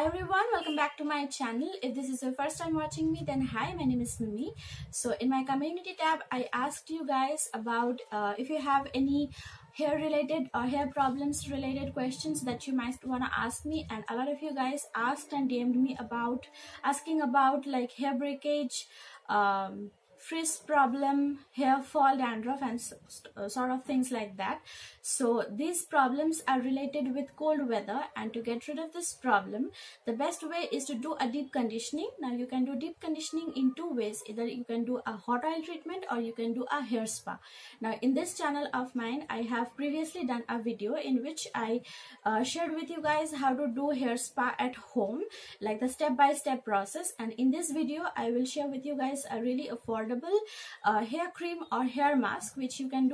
Hi everyone, welcome back to my channel. If this is your first time watching me, then hi, my name is Mimi. So in my community tab, I asked you guys about if you have any hair related or hair problems related questions that you might want to ask me, and a lot of you guys asked and DM'd me about asking about like hair breakage, frizz problem, hair fall, dandruff, and sort of things like that. So these problems are related with cold weather, and to get rid of this problem, the best way is to do a deep conditioning. Now you can do deep conditioning in two ways. Either you can do a hot oil treatment or you can do a hair spa. Now in this channel of mine, I have previously done a video in which I shared with you guys how to do hair spa at home, like the step-by-step process. And in this video I will share with you guys a really affordable hair cream or hair mask which you can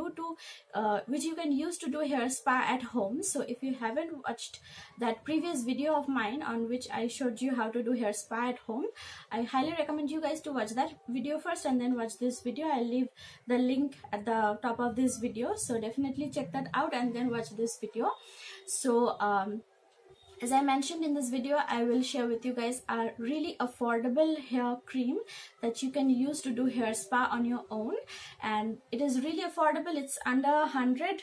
use to do hair spa at home. So if you haven't watched that previous video of mine on which I showed you how to do hair spa at home, I highly recommend you guys to watch that video first and then watch this video. I'll leave the link at the top of this video, so definitely check that out and then watch this video. So as I mentioned in this video, I will share with you guys a really affordable hair cream that you can use to do hair spa on your own, and it is really affordable. It's under 100,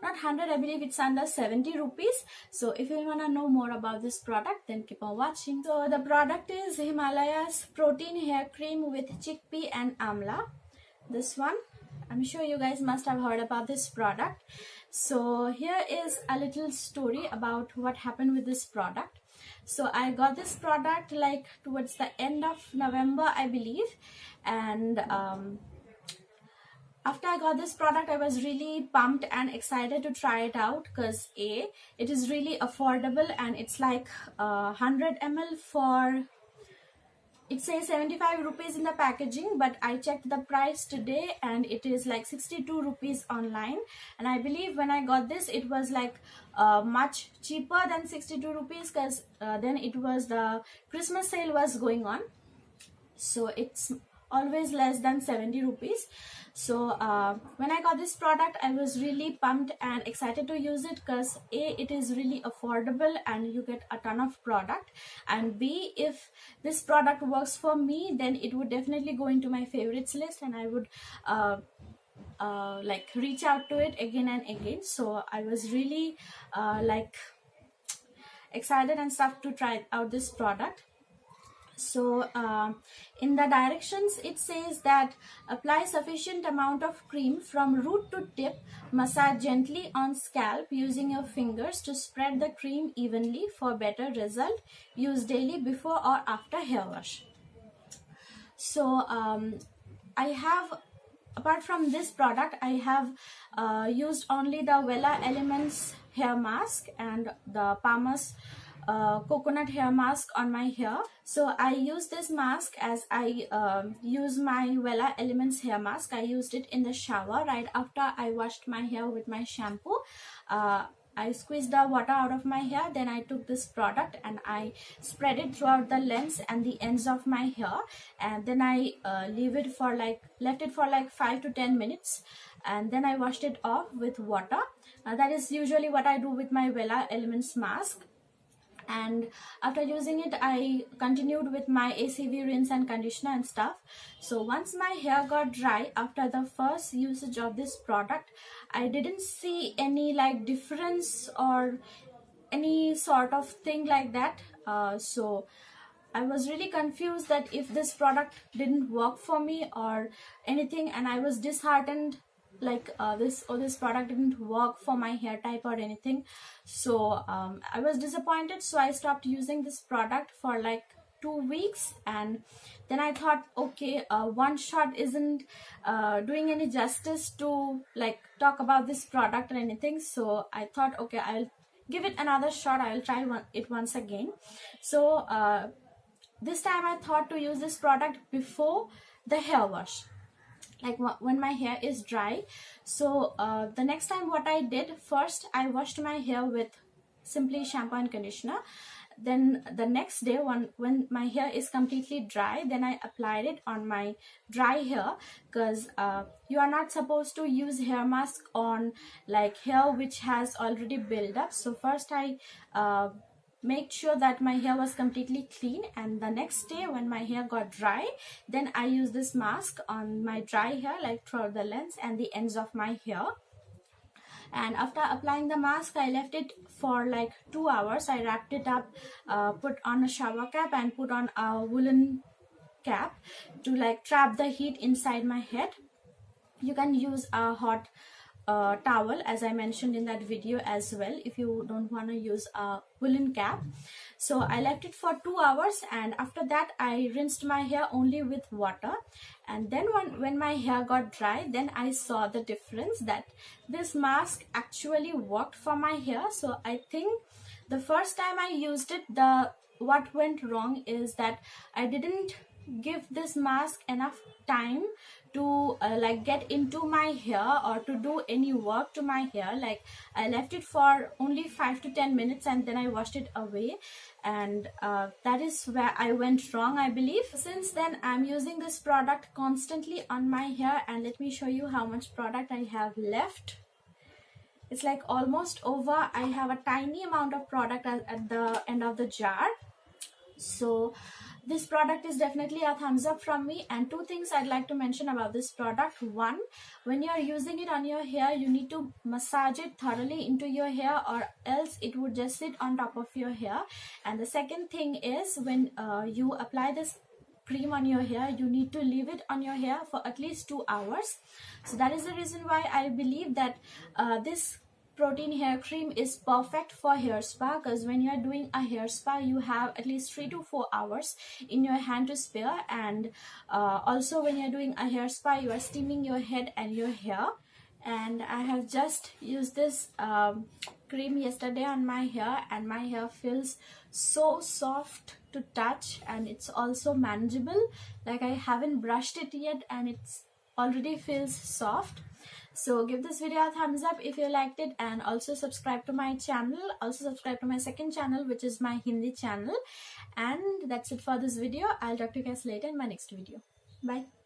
not 100, I believe it's under 70 rupees. So if you want to know more about this product, then keep on watching. So the product is Himalayas protein hair cream with chickpea and amla. This one, I'm sure you guys must have heard about this product. So here is a little story about what happened with this product. So I got this product like towards the end of November, I believe, and after I got this product, I was really pumped and excited to try it out because it is really affordable, and it's like 100 ml for, it says 75 rupees in the packaging, but I checked the price today and it is like 62 rupees online. And I believe when I got this, it was like much cheaper than 62 rupees because then it was the Christmas sale was going on. So it's always less than 70 rupees. So when I got this product, I was really pumped and excited to use it because it is really affordable and you get a ton of product, and B, if this product works for me, then it would definitely go into my favorites list and I would like reach out to it again and again. So I was really like excited and stuff to try out this product. So in the directions it says that apply sufficient amount of cream from root to tip, massage gently on scalp using your fingers to spread the cream evenly for better result. Use daily before or after hair wash. So I have, apart from this product, I have used only the Vela Elements hair mask and the Palmer's coconut hair mask on my hair. So I use this mask as I use my Vela Elements hair mask. I used it in the shower right after I washed my hair with my shampoo. I squeezed the water out of my hair, then I took this product and I spread it throughout the lengths and the ends of my hair, and then I left it for like 5 to 10 minutes, and then I washed it off with water. That is usually what I do with my Vela Elements mask. And after using it, I continued with my ACV rinse and conditioner and stuff. So once my hair got dry after the first usage of this product, I didn't see any like difference or any sort of thing like that. So I was really confused that if this product didn't work for me or anything, and I was disheartened like this product didn't work for my hair type or anything. So I was disappointed, so I stopped using this product for like 2 weeks, and then I thought, okay, one shot isn't doing any justice to like talk about this product or anything. So I thought, okay, I'll give it another shot. I will try it once again. So this time I thought to use this product before the hair wash, like when my hair is dry. So the next time what I did, first I washed my hair with simply shampoo and conditioner. Then the next day, when my hair is completely dry, then I applied it on my dry hair, because you are not supposed to use hair mask on like hair which has already built up. So first I make sure that my hair was completely clean. And the next day when my hair got dry, then I used this mask on my dry hair, like throughout the length and the ends of my hair. And after applying the mask, I left it for like 2 hours. I wrapped it up, put on a shower cap and put on a woolen cap to like trap the heat inside my head. You can use a hot towel, as I mentioned in that video as well, if you don't want to use a woolen cap. So I left it for 2 hours, and after that I rinsed my hair only with water. And then when my hair got dry, then I saw the difference that this mask actually worked for my hair. So I think the first time I used it, what went wrong is that I didn't give this mask enough time to like get into my hair or to do any work to my hair. Like I left it for only 5 to 10 minutes and then I washed it away, and that is where I went wrong, I believe. Since then I'm using this product constantly on my hair, and let me show you how much product I have left. It's like almost over. I have a tiny amount of product at the end of the jar. So this product is definitely a thumbs up from me. And two things I'd like to mention about this product. One, when you're using it on your hair, you need to massage it thoroughly into your hair, or else it would just sit on top of your hair. And the second thing is, when you apply this cream on your hair, you need to leave it on your hair for at least 2 hours. So that is the reason why I believe that this protein hair cream is perfect for hair spa, because when you are doing a hair spa, you have at least 3 to 4 hours in your hand to spare. And also when you're doing a hair spa, you are steaming your head and your hair. And I have just used this cream yesterday on my hair, and my hair feels so soft to touch, and it's also manageable. Like I haven't brushed it yet and it's already feels soft. So give this video a thumbs up if you liked it, and also subscribe to my channel. Also subscribe to my second channel, which is my Hindi channel. And that's it for this video. I'll talk to you guys later in my next video. Bye.